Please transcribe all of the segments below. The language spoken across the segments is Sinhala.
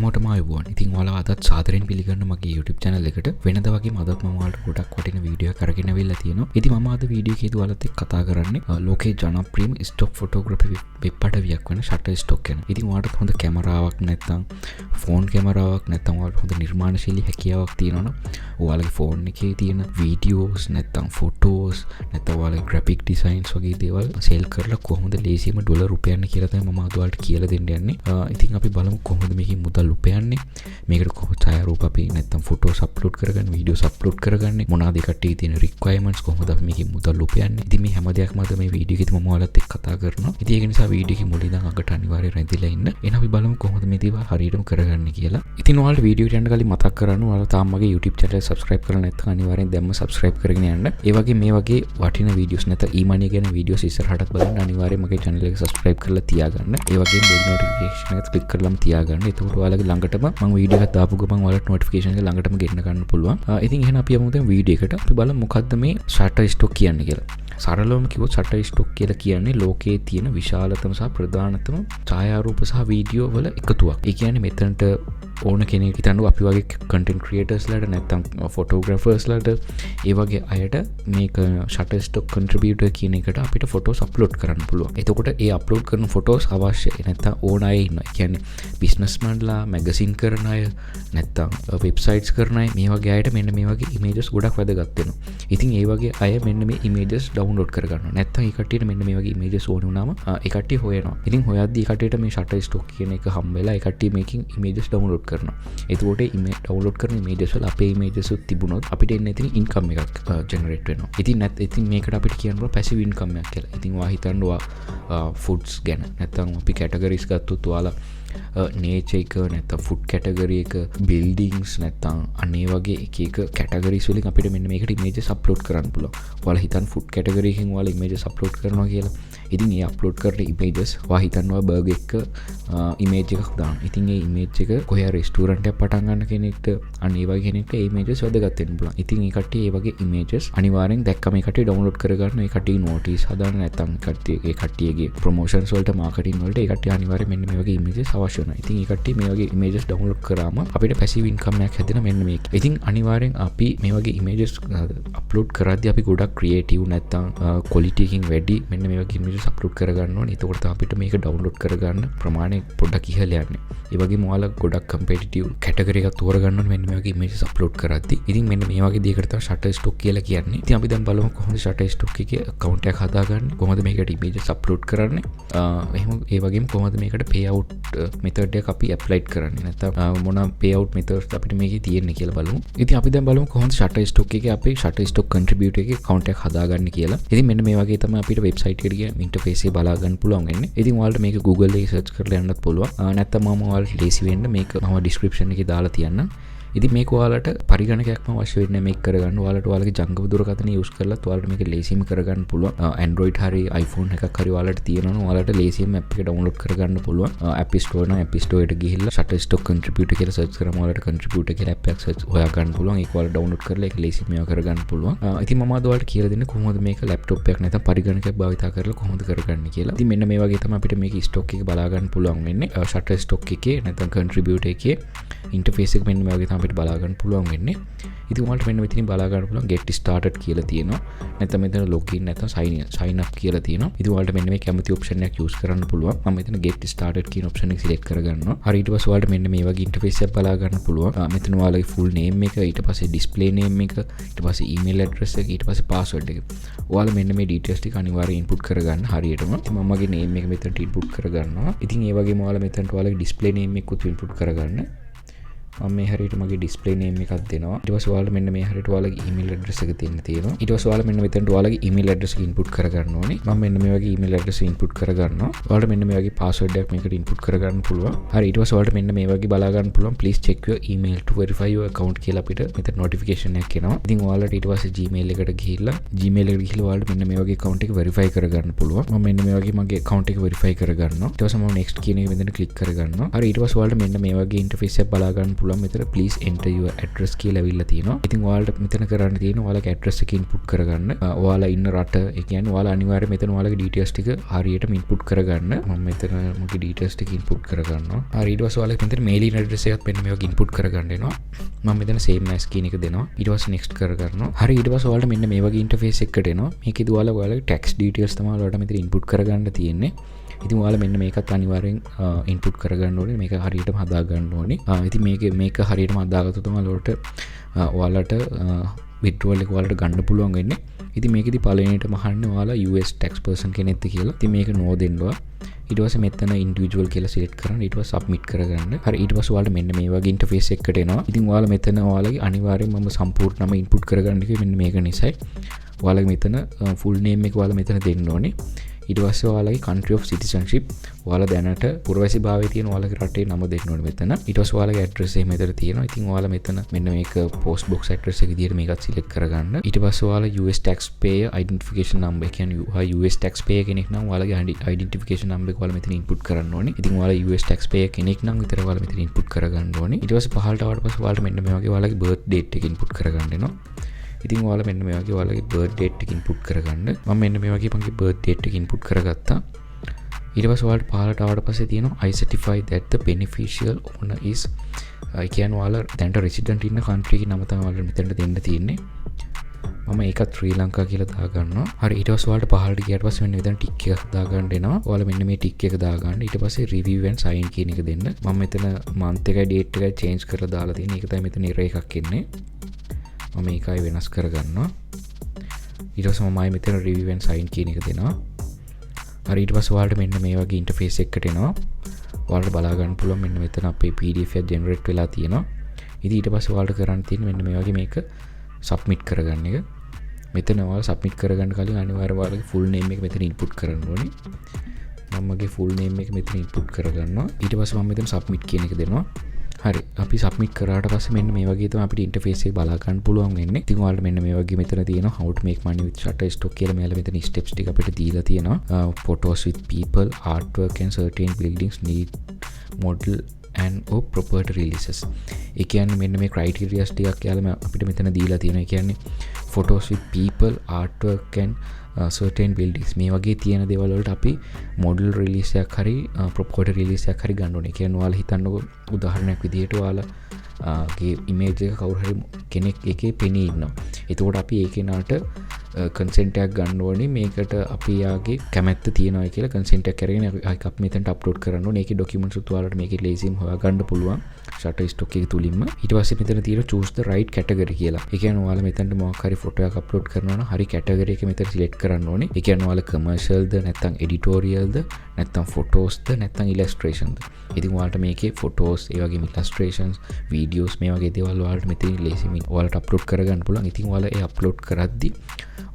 හැමෝටම ආයුබෝවන්. ඉතින් ඔයාලා අදත් සාදරයෙන් පිළිගන්න මගේ YouTube channel එකට. වෙනද වගේම අදත් මම ඔයාලට ගොඩක් වටින වීඩියෝ එකක් අරගෙන අවිල්ලා තියෙනවා. ඉතින් මම අද වීඩියෝ එකේදී ඔයාලත් එක්ක කතා කරන්නේ ලෝකේ ජනප්‍රියම stock photography වෙබ් අඩවියක් වෙන Shutterstock ගැන. ඉතින් ඔයාලට හොඳ කැමරාවක් නැත්නම් ෆෝන් කැමරාවක් නැත්නම් ඔයාලට හොඳ නිර්මාණශීලී හැකියාවක් තියෙනවා නම් ඔයාලගේ ෆෝන් එකේ තියෙන වීඩියෝස් නැත්නම් ෆොටෝස් නැත්නම් ඔයාලගේ graphic designs වගේ දේවල් සෙල් කරලා කොහොමද ලේසියෙන්ම ඩොලර් උපයන්නේ කියලා තමයි මම අද ඔයාලට කියලා දෙන්න යන්නේ. ඉතින් අපි බලමු කොහොමද මේකේ මුදල් උපයන්නේ. මේකට කොහොමද ඡායාරූප අපි නැත්නම් ෆොටෝස් අප්ලෝඩ් කරගන්න, වීඩියෝස් අප්ලෝඩ් කරගන්නේ, මොනවාද ඒ කට්ටිය තියෙන රික්වයර්මන්ට්ස්, කොහොමද අපි මේකේ මුදල් උපයන්නේ. ඉතින් මේ හැම දෙයක්ම අද මේ වීඩියෝ එකේදී මම ඔයාලත් එක්ක කතා කරනවා. ඉතින් ඒක නිසා වීඩියෝ එකේ මුල ඉඳන් අගට අනිවාර්යයෙන් රැඳිලා ඉන්න. එහෙනම් අපි බලමු කොහොමද මේ දේවල් හරියටම කරගන්නේ කියලා. ඉතින් ඔයාලට වීඩියෝ එකට යන්න කලින් මතක් කරන්න ඔයාලා තාම මගේ YouTube channel එක subscribe කරලා නැත්නම් අනිවාර්යෙන් දැම්ම subscribe කරගෙන යන්න. ඒ වගේ මේ වගේ වටිනා වීඩියෝස් නැත්නම් e-money ගැන වීඩියෝස් ඉස්සරහටත් බලන්න අනිවාර්යෙන් මගේ channel එක subscribe කරලා තියාගන්න. ඒ වගේම bell notification එක click කරලාම තියාගන්න. එතකොට ඔයාලගේ ළඟටම මම වීඩියෝ එකක් දාපු ගමන් ඔයාලට notification එක ළඟටම ගෙන්න ගන්න පුළුවන්. ඉතින් එහෙනම් අපි යමු දැන් වීඩියෝ එකට. අපි බලමු මොකද්ද මේ Shutterstock කියන්නේ කියලා. සරලවම කිව්වොත් Shutterstock කියලා කියන්නේ ලෝකයේ තියෙන විශාලතම සහ ප්‍රධානතම ඡායාරූප සහ වීඩියෝ වල එකතුවක්. ඒ කියන්නේ මෙතනට ඕන කෙනෙක් හිතන්නකො අපි වගේ content creators ලාට නැත්නම් photographers ලාට ඒ වගේ අයට මේක Shutterstock contributor කියන එකට අපිට photos upload කරන්න පුළුවන්. එතකොට ඒ upload කරන photos අවශ්‍යයි නැත්නම් ඕන අය ඉන්නවා. ඒ කියන්නේ businessman ලා, magazine කරන අය, නැත්නම් websites කරන අය, මේ වගේ අයට මෙන්න මේ වගේ images ගොඩක් වැදගත් වෙනවා. ඉතින් ඒ වගේ අය මෙන්න මේ images download කරගන්නවා. නැත්නම් ඒ කට්ටියට මෙන්න මේ වගේ images ඕන වුණාම ඒ කට්ටිය හොයනවා. ඉතින් හොයද්දී ඒ කට්ටියට මේ Shutterstock කියන එක හම්බ වෙලා ඒ කට්ටිය මේකෙන් images download කරනවා. එතකොට download කරන images වල අපේ images උත් තිබුණොත් අපිට එන්න ඉතින් income එකක් generate වෙනවා. ඉතින් මේකට අපිට කියන්න පුළුවන් passive income එකක් කියලා. ඉතින් ඔයා හිතන්න ඔයා foods ගැන නැත්නම් අපි categories ගත්තොත් ඔයාලා nature එක නැත්නම් food category එක, buildings නැත්නම් අනේ වගේ එක categories වලින් අපිට මෙන්න මේකට images upload කරන්න පුළුවන්. ඔයාලා හිතන්න food category එකෙන් ඔයාලා images upload කරනවා කියලා. ඉතින් ඒ අප්ලෝඩ් කරන ඉමේජස් ඔයා හිතනවා බර්ගර් එක ඉමේජ් එකක් දාන්න. ඉතින් ඒ ඉමේජ් එක කොහේ හරි රෙස්ටුරන්ට් එකක් පටන් ගන්න කෙනෙක්ට අනේ වගේ කෙනෙක්ට ඒ ඉමේජස් වැදගත් වෙන්න පුළුවන්. ඉතින් ඒ කට්ටිය ඒ වගේ ඉමේජස් අනිවාර්යෙන් දැක්කම ඒ කට්ටිය ඩවුන්ලෝඩ් කරගන්න. ඒ කට්ටිය නෝටිස් හදාන්න නැත්නම් ඒ කට්ටියගේ ප්‍රොමෝෂන්ස් වලට මාකටිං වලට ඒ කට්ටිය අනිවාර්යෙන් මෙන්න මේ වගේ ඉමේජස් අවශ්‍ය වෙනවා. ඉතින් ඒ කට්ටිය මේ වගේ ඉමේජස් ඩවුන්ලෝඩ් කරාම අපිට පැසිව් ඉන්කම් එකක් හැදෙන මෙන්න මේක. ඉතින් අනිවාර්යෙන් අපි මේ වගේ ඉමේජස් අප්ලෝඩ් කරද්දී අපි ගොඩක් ක්‍රියේටිව් නැත්නම් ක්වොලිටි එකකින් වැඩි මෙන්න මේ වගේ ඉමේජස් අප්ලෝඩ් කරගන්න. එතකොට අපිට මේක ඩවුන්ලෝඩ් කරගන්න ප්‍රමාණය පොඩ්ඩක් ඉහළ යන්නේ. ඒ වගේම ඔයාලා ගොඩක් කම්පිටිටිව් කැටගරි එකක් තෝරගන්න ඕනේ මෙන්න මේ වගේ ඉමේජස් අප්ලෝඩ් කරද්දී. ඉතින් මෙන්න මේ වගේ දෙයකට තමයි Shutterstock කියලා කියන්නේ. ඉතින් අපි දැන් බලමු කොහොමද Shutterstock එකේ account එකක් හදාගන්නේ, කොහොමද මේකට ඉමේජස් අප්ලෝඩ් කරන්නේ. එහෙම ඒ වගේම කොහොමද මේකට pay out method එක අපි apply කරන්නේ. නැත්නම් මොන pay out methods අපිට මේකේ තියෙන්නේ කියලා බලමු. ඉතින් අපි දැන් බලමු කොහොමද Shutterstock එකේ අපි Shutterstock contributor එකේ account එකක් හදාගන්නේ කියලා. ඉතින් මෙන්න මේ වගේ තමයි අපිට website එකට ගිය interface එක බලා ගන්න පුළුවන් වෙන්නේ. ඉතින් ඔයාලට මේක Google එකේ search කරලා යන්නත් පුළුවන්. නැත්නම් මම ඔයාලට ලේසි වෙන්න මේක මම description එකේ දාලා තියන්නම්. ඉතින් මේක ඔයාලට පරිගණකයක්ම අවශ්‍ය වෙන්නේ මේක කරගන්න. ඔයාලට ඔයාලගේ ජංගම දුරකථනය use කරලා ඔයාලට මේක ලේසියෙන්ම කරගන්න පුළුවන්. Android හරි iPhone එකක් හරි ඔයාලට තියෙනවා නම් ඔයාලට ලේසියෙන්ම app එක download කරගන්න පුළුවන්. App Store නම් App Store එකට ගිහිල්ලා Shutterstock contributor කියලා search කරාම ඔයාලට contributor කියලා app එකක් search හොයා ගන්න පුළුවන්. ඒක ඔයාලට download කරලා ඒක ලේසියෙන් මේවා කරගන්න පුළුවන්. ඉතින් මම අද ඔයාලට කියලා දෙන්නේ කොහොමද මේක laptop එකක් නැත්නම් පරිගණකයක් භාවිතා කරලා කොහොමද කරගන්නේ කියලා. ඉතින් මෙන්න මේ වගේ තමයි අපිට මේක stock එක බලා ගන්න පුළුවන් වෙන්නේ. Shutterstock එකේ නැත්නම් contributor එකේ interface එක මෙන්න මේ වගේ තමයි අපිට බලා ගන්න පුළුවන් වෙන්නේ. ඉතින් ඔයාලට මෙන්න මෙතනින් බලා ගන්න පුළුවන් get started කියලා තියෙනවා. නැත්නම් මෙතන login නැත්නම් sign up කියලා තියෙනවා. ඉතින් ඔයාලට මෙන්න මේ කැමති option එකක් use කරන්න පුළුවන්. මම මෙතන get started කියන option එක select කරගන්නවා. හරි ඊට පස්සේ ඔයාලට මෙන්න මේ වගේ interface එකක් බලා ගන්න පුළුවන්. මෙතන ඔයාලගේ full name එක, ඊට පස්සේ display name එක, ඊට පස්සේ email address එක, ඊට පස්සේ password එක. ඔයාලා මෙන්න මේ details ටික අනිවාර්යයෙන් input කරගන්න හරියටම. ඉතින් මම මගේ name එක මෙතනට input කරගන්නවා. ඉතින් ඒ වගේම ඔයාලා මෙතනට ඔයාලගේ display name එකකුත් input කරගන්න. මම මේ හරියට මගේ display name එකක් දෙනවා. ඊට පස්සේ ඔයාලා මෙන්න මේ හරියට ඔයාලගේ email address එක දෙන්න තියෙනවා. ඊට පස්සේ ඔයාලා මෙන්න මෙතනට ඔයාලගේ email address එක input කරගන්න ඕනේ. මම මෙන්න මේ වගේ email address එක input කරගන්නවා. ඔයාලට මෙන්න මේ වගේ password එකක් මේකට input කරගන්න පුළුවන්. හරි ඊට පස්සේ ඔයාලට මෙන්න මේ වගේ බලා ගන්න පුළුවන් please check your email to verify your account කියලා අපිට මෙතන notification එකක් එනවා. ඉතින් ඔයාලට ඊට පස්සේ Gmail එකට ගිහිල්ලා ඔයාලට මෙන්න මේ වගේ account එක verify කරගන්න පුළුවන්. මම මෙන්න මේ වගේ මගේ account එක verify කරගන්නවා. ඊට පස්සේ මම next කියන එක මෙතන click කරගන්නවා. හරි ඊට පස්සේ ඔයාලට මෙන්න මේ වගේ interface එකක් බලා ගන්න පුළුවන් මෙතන please enter your address කියලා ඇවිල්ලා තියෙනවා. ඉතින් ඔයාලට මෙතන කරන්න තියෙනවා ඔයාලගේ address එක input කරගන්න. ඔයාලා ඉන්න රට ඒ කියන්නේ ඔයාලා අනිවාර්යයෙන් මෙතන ඔයාලගේ details ටික හරියටම input කරගන්න. මම මෙතන මගේ details ටික input කරගන්නවා. හරි ඊට පස්සේ ඔයාලගේ මෙතන mailing address එකත් මෙන්න මේක input කරගන්න එනවා. මම මෙතන same as කියන එක දෙනවා. ඊට පස්සේ next කරගන්නවා. හරි ඊට පස්සේ ඔයාලට මෙන්න මේ වගේ interface එකකට එනවා. මේකෙදි ඔයාලගේ tax details තමයි ඔයාලට මෙතන input කරගන්න තියෙන්නේ. ඉතින් ඔයාලා මෙන්න මේකත් අනිවාර්යෙන් input කරගන්න ඕනේ. මේක හරියටම හදා ගන්න ඕනේ. ඉතින් මේක හරියටම හදාගත්තොත් තමයි ඔයාලට withdrawal එක ඔයාලට ගන්න පුළුවන් වෙන්නේ. ඉතින් මේකෙදි පළවෙනියටම අහන්නේ ඔයාලා US tax person කෙනෙක්ද කියලා. ඉතින් මේක no දෙන්නවා. ඊට පස්සේ මෙතන individual කියලා select කරන්න. ඊට පස්සේ submit කරගන්න. හරි ඊට පස්සේ ඔයාලට මෙන්න මේ වගේ interface එකකට එනවා. ඉතින් ඔයාලා මෙතන ඔයාලගේ අනිවාර්යෙන් මම සම්පූර්ණ නම input කරගන්න කිව්වේ මෙන්න මේක නිසායි. ඔයාලගේ මෙතන full name එක ඔයාලා මෙතන දෙන්න ඕනේ. ඊට පස්සේ ඔයාලගේ country of citizenship ඔයාලා දැනට පුරවැසිභාවයේ තියෙන ඔයාලගේ රටේ නම දෙන්න ඕනේ මෙතන. ඊට පස්සේ ඔයාලගේ address එක මෙතන තියෙනවා. ඉතින් ඔයාලා මෙතන මෙන්න මේක post box address එක විදිහට මේකත් select කරගන්න. ඊට පස්සේ ඔයාලා US taxpayer identification number කියන්නේ US taxpayer කෙනෙක් නම් ඔයාලගේ identification number එක ඔයාලා මෙතන input කරන්න ඕනේ. ඉතින් ඔයාලා US taxpayer කෙනෙක් නම් විතර ඔයාලා මෙතන input කරගන්න ඕනේ. ඊට පස්සේ පහළට ආවට පස්සේ ඔයාලට මෙන්න මේ වගේ ඔයාලගේ birth date එක input කරගන්න වෙනවා. ඉතින් ඔයාලා මෙන්න මේ වගේ ඔයාලගේ birth date එක input කරගන්න. මම මෙන්න මේ වගේ මගේ birth date එක input කරගත්තා. ඊට පස්සේ ඔයාලට පහළට ආවට පස්සේ තියෙනවා I certify that the beneficial owner is කියන්නේ ඔයාලා දැනට resident ඉන්න country එකේ නම තමයි ඔයාලට මෙතනට දෙන්න තියෙන්නේ. මම ඒකත් ශ්‍රී ලංකා කියලා දාගන්නවා. හරි ඊට පස්සේ ඔයාලට පහළට ගියාට පස්සේ මෙන්න මෙතන ටික් එකක් දාගන්න එනවා. ඔයාලා මෙන්න මේ ටික් එක දාගන්න. ඊට පස්සේ review and sign කියන එක දෙන්න. මම මෙතන month එකයි date එකයි change කරලා දාලා තියෙන. ඒක තමයි මෙතන error එකක් එන්නේ. මම මේකයි වෙනස් කරගන්නවා. ඊට පස්සේ මම මෙතන review and sign කියන එක දෙනවා. හරි ඊට පස්සේ ඔයාලට මෙන්න මේ වගේ interface එකකට එනවා. ඔයාලට බලා ගන්න පුළුවන් මෙන්න මෙතන අපේ PDF එක generate වෙලා තියෙනවා. ඉතින් ඊට පස්සේ ඔයාලට කරන්න තියෙන්නේ මෙන්න මේ වගේ මේක submit කරගන්න එක. මෙතන ඔයාලා submit කරගන්න කලින් අනිවාර්යයෙන් ඔයාලගේ full name එක මෙතන input කරන්න ඕනේ. මම මගේ full name එක මෙතන input කරගන්නවා. ඊට පස්සේ මම මෙතන submit කියන එක දෙනවා. හරි අපි submit කරාට පස්සේ මෙන්න මේ වගේ තමයි අපිට interface එක බලා ගන්න පුළුවන් වෙන්නේ. ඉතින් ඔයාලට මෙන්න මේ වගේ මෙතන තියෙනවා how to make money with Shutterstock කියලා මෙයාලා මෙතන steps ටික අපිට දීලා තියෙනවා. Photos with people, artwork and certain buildings need model and or property releases. ඒ කියන්නේ මෙන්න මේ criteria ටිකක් යාලා අපිට මෙතන දීලා තියෙනවා. ඒ කියන්නේ photos with people, artwork and certain buildings මේ වගේ තියෙන දේවල් වලට අපි model release එකක් හරි property release එකක් හරි ගන්න ඕනේ. කියන්නේ ඔයාලා හිතන්නකෝ උදාහරණයක් විදිහට ඔයාලාගේ image එක කවුරු හරි කෙනෙක් එකේ පෙනී ඉන්නවා. එතකොට අපි ඒ කෙනාට consent එකක් ගන්න ඕනේ. මේකට අපි යාගේ කැමැත්ත තියනවා කියලා consent එකක් අරගෙන අපි මෙතනට upload කරන්න ඕනේ. ඒකේ documents උත් ඔයාලට මේකේ lazyම හොයාගන්න පුළුවන්. Shutterstock එක තුලින්ම. ඊට පස්සේ මෙතන තියෙන choose the right category කියලා. ඒ කියන්නේ ඔයාලා මෙතනට මොකක් හරි ෆොටෝ එකක් අප්ලෝඩ් කරනවා නම් හරි category එක මෙතන select කරන්න ඕනේ. ඒ කියන්නේ ඔයාලා commercial ද නැත්නම් editorial ද නැත්නම් photos ද නැත්නම් illustration ද. ඉතින් ඔයාලට මේකේ photos ඒ වගේම illustrations videos මේ වගේ දේවල් ඔයාලට මෙතන lazy ඔයාලට අප්ලෝඩ් කරගන්න පුළුවන්. ඉතින් ඔයාලා ඒ අප්ලෝඩ් කරද්දී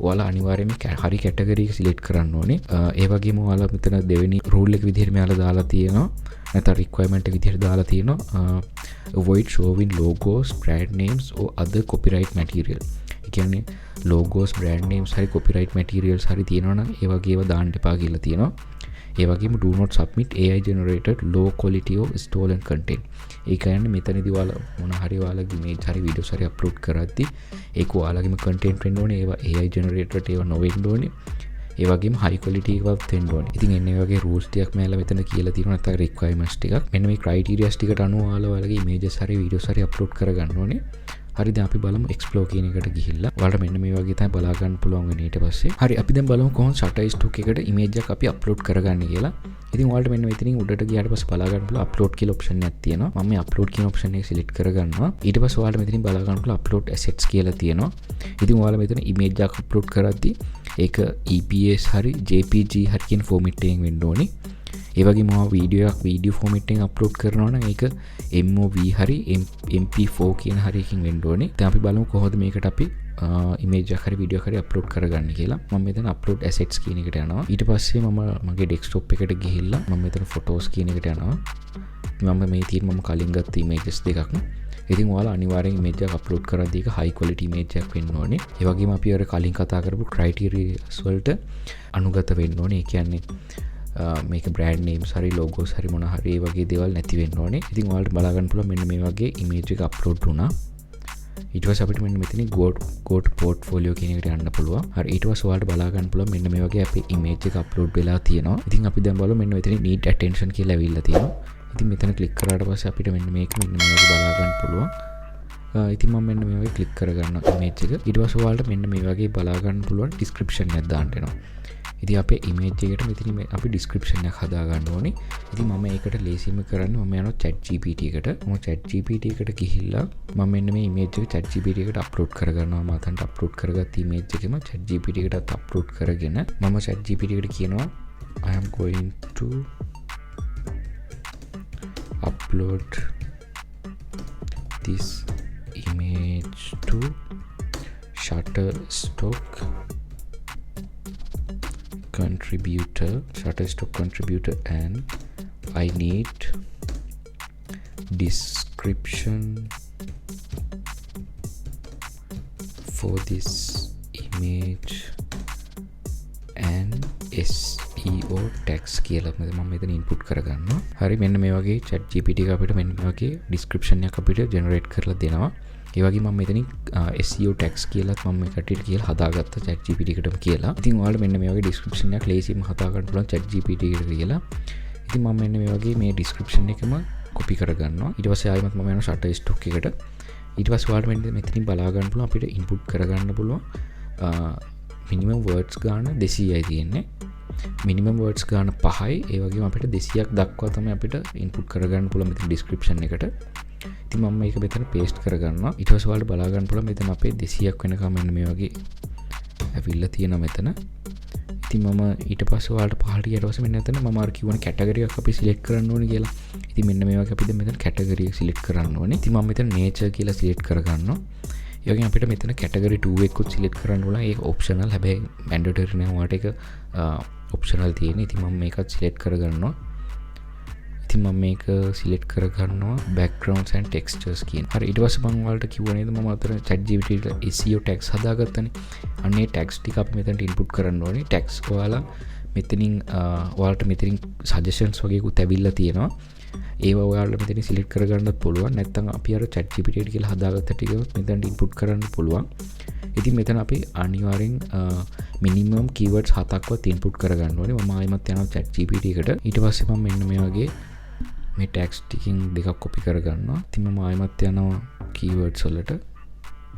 ඔයාලා අනිවාර්යයෙන්ම හරි කැටගරි එක සිලෙක්ට් කරන්න ඕනේ. ඒ වගේම ඔයාලා මෙතන දෙවෙනි රූල් එක විදිහට මෙයාලා දාලා තියෙනවා. නැත්නම් රික්වයර්මන්ට් එක විදිහට දාලා තියෙනවා. avoid showing logos, brand names or other copyright material. ඒ කියන්නේ logos, brand names හරි copyright materials හරි තියෙනවා නම් ඒ වගේ ඒවා දාන්න එපා කියලා තියෙනවා. ඒ වගේම do not submit AI generated low quality or stolen content. ඒ කියන්නේ මෙතනදී ඔයාලා මොන හරි ඔයාලගේ image හරි videos හරි upload කරද්දී ඒක ඔයාලගේම content වෙන්න ඕනේ. ඒවා AI generated ඒවා නොවෙන්න ඕනේ. ඒ වගේම high quality එකක් වෙන්න ඕනේ. ඉතින් එන්නේ වගේ rules ටිකක් මෙයාලා මෙතන කියලා තියෙනවා. නැත්නම් requirements ටිකක්. මෙන්න මේ criteria ටිකට අනුව ඔයාලගේ images හරි videos හරි upload කරගන්න ඕනේ. හරි දැන් අපි බලමු explore කියන එකට ගිහිල්ලා ඔයාලට මෙන්න මේ වගේ තමයි බලා ගන්න පුළුවන් වෙන්නේ ඊට පස්සේ. හරි අපි දැන් බලමු කොහොමද Shutterstock එකට image එකක් අපි upload කරගන්නේ කියලා. ඉතින් ඔයාලට මෙන්න මෙතනින් උඩට ගියාට පස්සේ බලා ගන්න පුළුවන් upload කියලා option එකක් තියෙනවා. මම මේ upload කියන option එක select කරගන්නවා. ඊට පස්සේ ඔයාලට මෙතනින් බලා ගන්න පුළුවන් upload assets කියලා තියෙනවා. ඉතින් ඔයාලා මෙතන image එකක් upload කරද්දී ඒක EPS හරි JPG හරි කියන format එකකින් වෙන්න ඕනේ. ඒ වගේම වීඩියෝ එකක් වීඩියෝ ෆෝමැට් එකෙන් අප්ලෝඩ් කරනවා නම් ඒක MOV හරි MP4 කියන හරි එකකින් වෙන්න ඕනේ. දැන් අපි බලමු කොහොමද මේකට අපි image එකක් හරි වීඩියෝ එකක් හරි අප්ලෝඩ් කරගන්න කියලා. මම මෙතන upload assets කියන එකට යනවා. ඊට පස්සේ මම මගේ desktop එකට ගිහිල්ලා මම මෙතන photos කියන එකට යනවා. මම මේ තියෙන මම කලින් ගත්ත images දෙකක්. ඉතින් ඔයාලා අනිවාර්යෙන් image එකක් අප්ලෝඩ් කරද්දී ඒක high quality image එකක් වෙන්න ඕනේ. ඒ වගේම අපි අර කලින් කතා කරපු criteria වලට අනුගත වෙන්න ඕනේ. ඒ කියන්නේ මේක බ්‍රෑන්ඩ් නේම්ස් හරි ලෝගෝස් හරි මොන හරි ඒ වගේ දේවල් නැති වෙන්න ඕනේ. ඉතින් ඔයාලට බලා ගන්න පුළුවන් මෙන්න මේ වගේ ඉමේජ් එක අප්ලෝඩ් වුණා. ඊට පස්සේ අපිට මෙන්න මෙතන go to portfolio කියන එකට යන්න පුළුවන්. හරි ඊට පස්සේ ඔයාලට බලා ගන්න පුළුවන් මෙන්න මේ වගේ අපේ ඉමේජ් එක අප්ලෝඩ් වෙලා තියෙනවා. ඉතින් අපි දැන් බලමු මෙන්න මෙතන need attention කියලා ඇවිල්ලා තියෙනවා. ඉතින් මෙතන ක්ලික් කරාට පස්සේ අපිට මෙන්න මේක මෙන්න මේ වගේ බලා ගන්න පුළුවන්. ඉතින් මම මෙන්න මේ වගේ ක්ලික් කරගන්නවා ඉමේජ් එක. ඊට පස්සේ ඔයාලට මෙන්න මේ වගේ බලා ගන්න පුළුවන් ඩිස්ක්‍රිප්ෂන් එකක් දාන්න වෙනවා. ඉතින් අපේ ඉමේජ් එකට මෙතන අපි ඩිස්ක්‍රිප්ෂන් එකක් හදා ගන්න ඕනේ. ඉතින් මම ඒකට ලේසියෙන්ම කරන්නේ මම යනවා ChatGPT එකට. මම ChatGPT එකට ගිහිල්ලා මම මෙන්න මේ ඉමේජ් එක ChatGPT එකට අප්ලෝඩ් කරගන්නවා. මම අතන්ට අප්ලෝඩ් කරගත්ත ඉමේජ් එකම ChatGPT එකටත් අප්ලෝඩ් කරගෙන මම ChatGPT එකට කියනවා I am going to upload this image to Shutterstock contributor and I need description for this image and SEO tags කියලා මම මෙතන ඉන්පුට් කරගන්නවා. හරි මෙන්න මේ වගේ ChatGPT එක අපිට මෙන්න මේ වගේ description එකක් අපිට generate කරලා දෙනවා. ඒ වගේ මම මෙතනින් SEO tags කියලාත් මම මේ කට්ටියට කියලා හදාගත්තා ChatGPT එකටම කියලා. ඉතින් ඔයාලට මෙන්න මේ වගේ description එකක් ලේසියෙන්ම හදා ගන්න පුළුවන් ChatGPT එකට කියලා. ඉතින් මම මෙන්න මේ වගේ මේ description එකම copy කරගන්නවා. ඊට පස්සේ ආයෙත් මම යනවා Shutterstock එකට. ඊට පස්සේ ඔයාලට මෙතනින් බලා ගන්න පුළුවන් අපිට input කරගන්න පුළුවන් minimum words ගාන 200යි තියෙන්නේ. minimum words ගාන 5යි. ඒ වගේම අපිට 200ක් දක්වා තමයි අපිට input කරගන්න පුළුවන් මෙතන description එකට. ඉතින් මම මේක මෙතන paste කරගන්නවා. ඊට පස්සේ ඔයාලට බලා ගන්න පුළුවන් මෙතන අපේ 200ක් වෙනකම් මෙන්න මේ වගේ ඇවිල්ලා තියෙනවා මෙතන. ඉතින් මම ඊට පස්සේ ඔයාලට පහළට ගියට පස්සේ මෙන්න මෙතන මම අර කියවන කැටගරි එකක් අපි select කරන්න ඕනේ කියලා. ඉතින් මෙන්න මේ වගේ අපි දැන් මෙතන කැටගරි එක select කරන්න ඕනේ. ඉතින් මම මෙතන nature කියලා select කරගන්නවා. ඒ වගේම අපිට මෙතන category 2 එකකුත් select කරන්න ඕන. ඒක optional. හැබැයි mandatory නෑ. ඔයාලට ඒක optional තියෙන. ඉතින් මම මේකත් select කරගන්නවා. ඉතින් මම මේක select කරගන්නවා backgrounds and textures කියන. හරි ඊට පස්සේ මම ඔයාලට කිව්වා නේද මම අතන ChatGPT එකට SEO tags හදාගත්තනේ. අන්නේ tags ටික අපි මෙතනට input කරන්න ඕනේ. tags ඔයාලා මෙතනින් ඔයාලට මෙතනින් suggestions වගේකුත් ඇවිල්ලා තියෙනවා. ඒවා ඔයාලට මෙතන select කරගන්නත් පුළුවන්. නැත්නම් අපි අර ChatGPT එකට කියලා හදාගත්ත ටික මෙතනට input කරන්න පුළුවන්. ඉතින් මෙතන අපි අනිවාර්යෙන් minimum keywords 7ක්වත් input කරගන්න ඕනේ. මම ආයෙමත් යනවා ChatGPT එකට. ඊට පස්සේ මම මෙන්න මේ වගේ මේ tags ටිකින් දෙකක් copy කරගන්නවා. ඉතින් මම ආයෙමත් යනවා keywords වලට.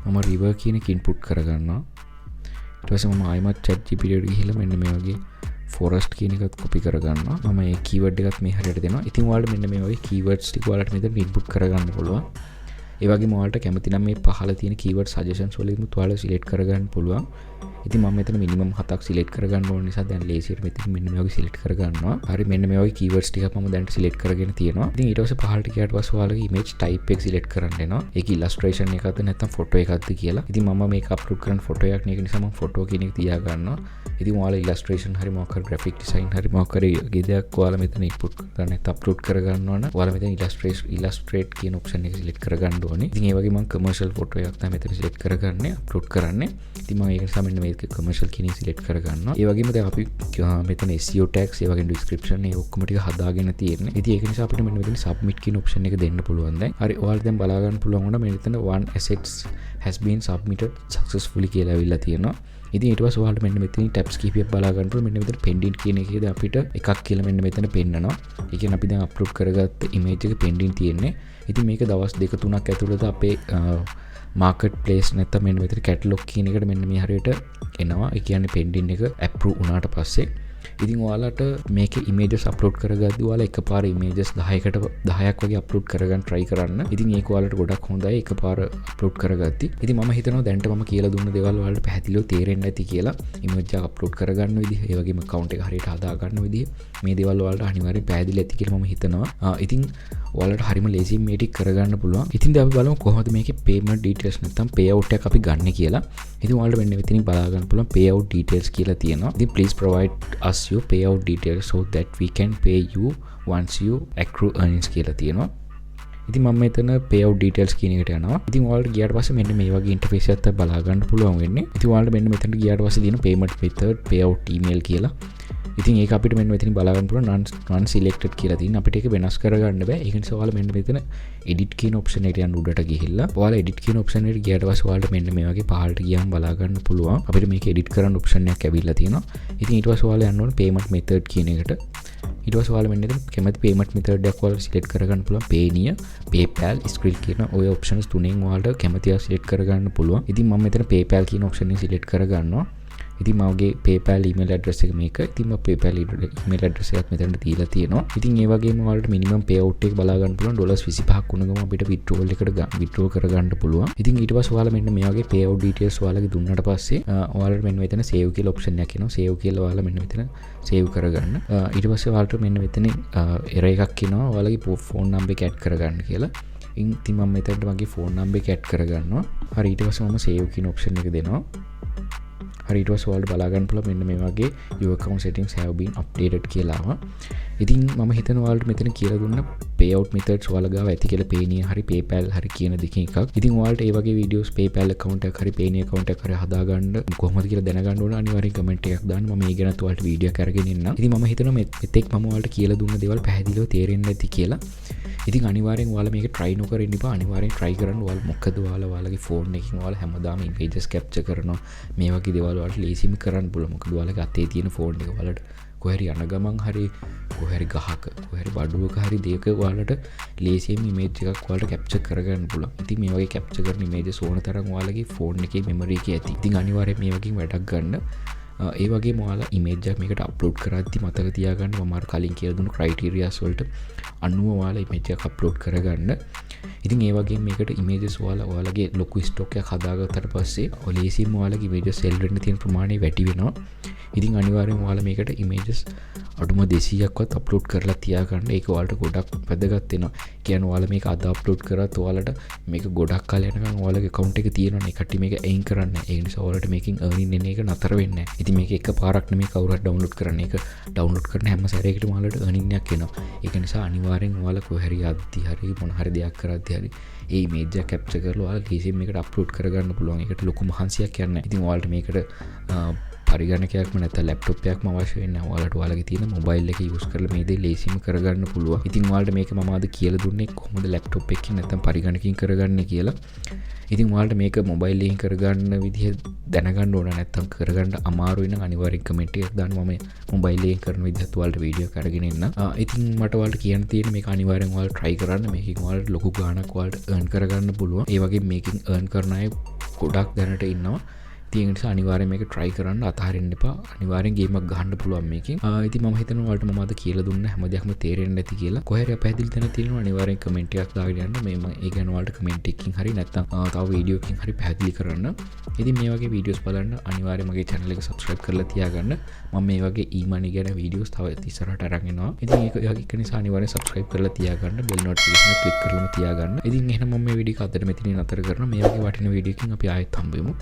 මම river කියන එක input කරගන්නවා. ඊට පස්සේ මම ආයෙමත් ChatGPT එකට ගිහිල්ලා මෙන්න මේ වගේ forest කියන එකත් copy කරගන්නවා. මම මේ keyword එකත් මේ හරියට දෙනවා. ඉතින් ඔයාලට මෙන්න මේ වගේ keywords ටික ඔයාලට මෙතන input කරගන්න පුළුවන්. ඒ වගේම ඔයාලට කැමති නම් මේ පහළ තියෙන keyword suggestions වලින් ඔයාලා select කරගන්න පුළුවන්. ඉතින් මම මෙතන minimum 7ක් select කරගන්න ඕන නිසා දැන් ලේසියට මෙතන මෙන්න මේ වගේ select කරගන්නවා. හරි මෙන්න මේ වගේ keywords ටිකක් මම දැන් select කරගෙන තියෙනවා. ඉතින් ඊට පස්සේ පහළට ගියාට පස්සේ ඔයාලගේ image type එක select කරන්න වෙනවා. ඒක illustration එකක්ද නැත්නම් photo එකක්ද කියලා. ඉතින් මම මේක upload කරන photo එකක් නේ. ඒක නිසා මම photo කියන එක තියා ගන්නවා. ඉතින් ඔයාලා illustration හරි මොකක් හරි graphic design හරි මොකක් හරි ගියදයක් ඔයාලා මෙතන input කරගන්න නැත්නම් upload කරගන්නවා නම් ඔයාලා මෙතන illustrate කියන option එක select කරගන්න ඕනේ. ඉතින් ඒ වගේ මම commercial photo එකක් තමයි මෙතන select කරගන්නේ upload කරන්නේ. ඉතින් මම ඒක නිසා මෙන්න මේක commercial කියන එක select කරගන්නවා. ඒ වගේම දැන් අපි මෙතන SEO tags ඒ වගේම description ඒ ඔක්කොම ටික හදාගෙන තියෙන්නේ. ඉතින් ඒක නිසා අපිට මෙන්න මෙතන submit කියන option එක දෙන්න පුළුවන් දැන්. හරි ඔයාලා දැන් බලා ගන්න පුළුවන් වුණා මෙතන one assets has been submitted successfully කියලා ඇවිල්ලා තියෙනවා. ඉතින් ඊට පස්සේ ඔයාලට මෙන්න මෙතන tabs කීපයක් බලා ගන්න පුළුවන්. මෙන්න මෙතන pending කියන එකේද අපිට එකක් කියලා මෙන්න මෙතන පෙන්නනවා. ඒ කියන්නේ අපි දැන් අප්ලෝඩ් කරගත්ත image එක pending තියෙන්නේ. ඉතින් මේක දවස් 2-3ක් ඇතුළත අපේ මාකට් ප්ලේස් නැත්නම් මෙන්න මෙතන කැටලොග් කියන එකට මෙන්න මේ හරියට එනවා. ඒ කියන්නේ pending එක approve වුණාට පස්සේ ඉතින් ඔයාලට මේකේ images upload කරගද්දී ඔයාලා එකපාර images 10ක් වගේ upload කරගන්න try කරන්න. ඉතින් ඒක ඔයාලට ගොඩක් හොඳයි එකපාර upload කරගද්දී. ඉතින් මම හිතනවා දැන්ට මම කියලා දුන්න දේවල් ඔයාලට පැහැදිලිව තේරෙන්නේ නැති කියලා. image එක upload කරගන්න විදිහ, ඒ වගේම account එක හරියට හදා ගන්න විදිහ මේ දේවල් ඔයාලට අනිවාර්යෙන් පැහැදිලි ඇති කියලා මම හිතනවා. ඉතින් ඔයාලට හරිම ලේසියෙන් මේ ටික කරගන්න පුළුවන්. ඉතින් දැන් අපි බලමු කොහොමද මේකේ payment details නැත්නම් payout එකක් අපි ගන්න කියලා. ඉතින් ඔයාලට මෙන්න මෙතනින් බලා ගන්න පුළුවන් payout details කියලා තියෙනවා. ඉතින් please provide us your payout details so that we can pay you once you accrue earnings කියලා තියෙනවා. ඉතින් මම මෙතන payout details කියන එකට යනවා. ඉතින් ඔයාලට ගියාට පස්සේ මෙන්න මේ වගේ interface එකක් බලා ගන්න පුළුවන් වෙන්නේ. ඉතින් ඔයාලට මෙන්න මෙතනට ගියාට පස්සේ තියෙන payment method, payout email කියලා. ඉතින් ඒක අපිට මෙන්න මෙතන බලා ගන්න පුළුවන් non selected කියලා තියෙන. අපිට ඒක වෙනස් කරගන්න බෑ. ඒක නිසා ඔයාලා මෙන්න මෙතන edit කියන option එකට යන්න උඩට ගිහිල්ලා ඔයාලා edit කියන option එකට ගියාට පස්සේ ඔයාලට මෙන්න මේ වගේ පහළට ගියාම බලා ගන්න පුළුවන්. අපිට මේක edit කරන්න option එකක් ඇවිල්ලා තියෙනවා. ඉතින් ඊට පස්සේ ඔයාලා යන්න ඕන payment method කියන එකට. ඊට පස්සේ ඔයාලා මෙන්න මෙතන කැමති payment method එකක් ඔයාලා select කරගන්න පුළුවන්. Payoneer, PayPal, Skrill කියන ඔය options තුනෙන් ඔයාලට කැමති එකක් select කරගන්න පුළුවන්. ඉතින් මම මෙතන PayPal කියන option එක select කරගන්නවා. ඉතින් මගේ PayPal email address එක මේක. ඉතින් මම PayPal email address එකත් මෙතනට දීලා තියෙනවා. ඉතින් ඒ වගේම ඔයාලට minimum payout එක බලා ගන්න පුළුවන්. $25ක් වුණ ගමන් අපිට withdrawal එකට withdraw කරගන්න පුළුවන්. ඉතින් ඊට පස්සේ ඔයාලා මෙන්න මේ වගේ payout details ඔයාලගේ දුන්නාට පස්සේ ඔයාලට මෙන්න මෙතන save කියලා option එකක් එනවා. save කියලා ඔයාලා මෙන්න මෙතන save කරගන්න. ඊට පස්සේ ඔයාලට මෙන්න මෙතන error එකක් එනවා. ඔයාලගේ phone number එක add කරගන්න කියලා. ඉතින් මම මෙතනට මගේ phone number එක add කරගන්නවා. හරි ඊට පස්සේ මම save කියන option එක දෙනවා. හරි ඊට පස්සේ ඔයාලට බලා ගන්න පුළුවන් මෙන්න මේ වගේ your account settings have been updated කියලා ආවා. ඉතින් මම හිතනවා ඔයාලට මෙතන කියලා දුන්න payout methods ඔයාලා ගාව ඇති කියලා Payoneer හරි PayPal හරි කියන දෙකෙන් එකක්. ඉතින් ඔයාලට මේ වගේ videos PayPal account එකක් හරි Payoneer account එකක් හරි හදාගන්න කොහොමද කියලා දැනගන්න ඕන අනිවාර්යෙන් comment එකක් දාන්න. මම මේ ගැනත් ඔයාලට වීඩියෝ එකක් අරගෙන ඉන්නම්. ඉතින් මම හිතනවා මෙතෙක් මම ඔයාලට කියලා දුන්න දේවල් පැහැදිලිව තේරෙන්නේ නැති කියලා. ඉතින් අනිවාර්යෙන් ඔයාලා මේක try නොකර ඉන්න එපා. අනිවාර්යෙන් try කරන්න. ඔයාලා මොකද ඔයාලගේ phone එකකින් ඔයාලා හැමදාම images capture කරනවා. මේ වගේ දේවල් ඔයාලට ලේසිම කරන්න පුළුවන්. මොකද ඔයාලගේ අතේ තියෙන phone එක ඔයාලට කොහරි යන ගමන් හරි කොහරි ගහක කොහරි බඩුවක හරි දෙයක ඔයාලට ලේසියෙන් image එකක් ඔයාලට capture කරගන්න පුළුවන්. ඉතින් මේ වගේ capture කරන images ඕන තරම් ඔයාලගේ phone එකේ memory එකේ ඇති. ඉතින් අනිවාර්යෙන් මේ වගේ වැඩක් ගන්න. ඒ වගේ ඔයාලා image එකක් මේකට upload කරද්දි මතක තියාගන්න මම අර කලින් කියලා දුන්නු criteria වලට අනුව ඔයාලා image එකක් upload කරගන්න. ඉතින් ඒ වගේ මේකට images ඔයාලගේ ලොකු stock එකක් හදාගත්තට පස්සේ ලේසියෙන්ම ඔයාලගේ images sell වෙන්න තියෙන ප්‍රමාණය වැඩි වෙනවා. ඉතින් අනිවාර්යෙන් ඔයාලා මේකට images අඩුම 200ක්වත් අප්ලෝඩ් කරලා තියාගන්න. ඒක ඔයාලට ගොඩක් වැදගත් වෙනවා. කියන්නේ ඔයාලා මේක අද අප්ලෝඩ් කරත් ඔයාලට මේක ගොඩක් කාලයක් යනකම් ඔයාලගේ account එකේ තියෙනවනේ. කට්ටිය මේක aim කරන්නේ. ඒ නිසා ඔයාලට මේකෙන් earning එන එක නතර වෙන්නේ නැහැ. ඉතින් මේක එක පාරක් නෙමෙයි කවුරු හරි download කරන්නේ. ඒක download කරන හැම සැරේකටම ඔයාලට earning එකක් එනවා. ඒක නිසා අනිවාර්යෙන් ඔයාලා කොහරි යද්දි හරි මොන හරි දෙයක් කරද්දි හරි ඒ image එක capture කරලා ඔයාලා ලේසියෙන් මේකට අප්ලෝඩ් කරගන්න පුළුවන්. ඒකට ලොකු මහන්සියක් යන්නේ නැහැ. ඉතින් ඔයාලට මේකට පරිගණකයක්ම නැත්නම් ලැප්ටොප් එකක්ම අවශ්‍ය වෙන්නේ නැහැ. ඔයාලට ඔයාලගේ තියෙන මොබයිල් එක යූස් කරලා මේ දේ ලේසියෙන්ම කරගන්න පුළුවන්. ඉතින් ඔයාලට මේක මම අද කියලා දුන්නේ කොහොමද ලැප්ටොප් එකකින් නැත්නම් පරිගණකකින් කරගන්නේ කියලා. ඉතින් ඔයාලට මේක මොබයිල් එකකින් කරගන්න විදිහ දැනගන්න ඕන නැත්නම් කරගන්න අමාරුයි නම් අනිවාර්යෙන් කමෙන්ට් එකක් දාන්න. මම මොබයිල් එකකින් කරන විදිහත් ඔයාලට වීඩියෝ එකක් අරගෙන එන්න. ඉතින් මට ඔයාලට කියන්න තියෙන්නේ මේක අනිවාර්යෙන් ඔයාලා try කරන්න. මේකෙන් ඔයාලට ලොකු ගාණක් ඔයාලට earn කරගන්න පුළුවන්. ඒ වගේ මේකෙන් earn කරන අය ගොඩක් දැනට ඉන්නවා. ඉතින් ඒ නිසා අනිවාර්යෙන් මේක try කරන්න අතහරින්න එපා. අනිවාර්යෙන් ගේම් එකක් ගහන්න පුළුවන් මේකෙන්. ඉතින් මම හිතනවා ඔයාලට මම අද කියලා දුන්න හැම දෙයක්ම තේරෙන්නේ නැති කියලා. කොහේරි අපහැදිලි තැන තියෙනවා අනිවාර්යෙන් කමෙන්ට් එකක් දාගෙන යන්න. මේ මම ඒ ගැන ඔයාලට කමෙන්ට් එකකින් හරි නැත්නම් තව වීඩියෝ එකකින් හරි පැහැදිලි කරන්න. ඉතින් මේ වගේ වීඩියෝස් බලන්න අනිවාර්යෙන් මගේ channel එක subscribe කරලා තියාගන්න. මම මේ වගේ e-money ගැන වීඩියෝස් තව ඉස්සරහට අරන් එනවා. ඉතින් ඒක නිසා අනිවාර්යෙන් subscribe කරලා තියාගන්න. bell notification එක click කරලාම තියාගන්න. ඉතින් එහෙනම් මම මේ වීඩියෝ එක අදට මෙතනින් නතර කරනවා. මේ වගේ වටිනා වීඩියෝ එකකින් අපි ආයෙත් හම්බ වෙමු.